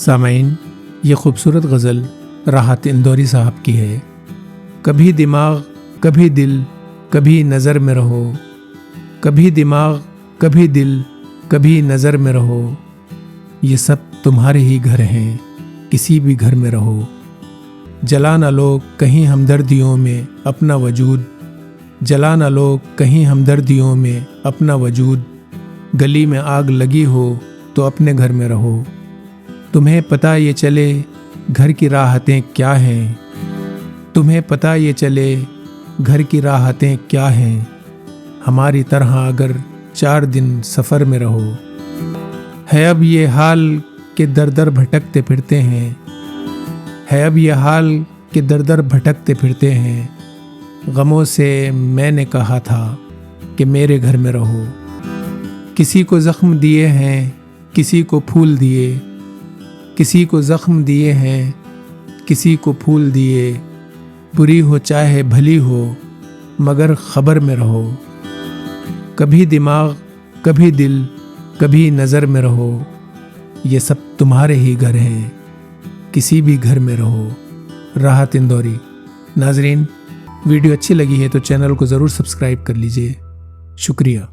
सामीन, ये खूबसूरत गज़ल राहत इंदौरी साहब की है। कभी दिमाग कभी दिल कभी नज़र में रहो, कभी दिमाग कभी दिल कभी नज़र में रहो, ये सब तुम्हारे ही घर हैं, किसी भी घर में रहो। जला न लो कहीं हमदर्दियों में अपना वजूद, जला न लो कहीं हमदर्दियों में अपना वजूद। गली में आग लगी हो तो अपने घर में रहो। तुम्हें पता ये चले घर की राहतें क्या हैं, तुम्हें पता ये चले घर की राहतें क्या हैं। हमारी तरह अगर 4 दिन सफ़र में रहो। है अब ये हाल कि दर दर भटकते फिरते हैं, है अब ये हाल कि दर दर भटकते फिरते हैं। गमों से मैंने कहा था कि मेरे घर में रहो। किसी को ज़ख्म दिए हैं, किसी को फूल दिए, किसी को ज़ख्म दिए हैं, किसी को फूल दिए। बुरी हो चाहे भली हो मगर ख़बर में रहो। कभी दिमाग कभी दिल कभी नज़र में रहो, ये सब तुम्हारे ही घर हैं, किसी भी घर में रहो। राहत इंदौरी। नाजरीन, वीडियो अच्छी लगी है तो चैनल को ज़रूर सब्सक्राइब कर लीजिए। शुक्रिया।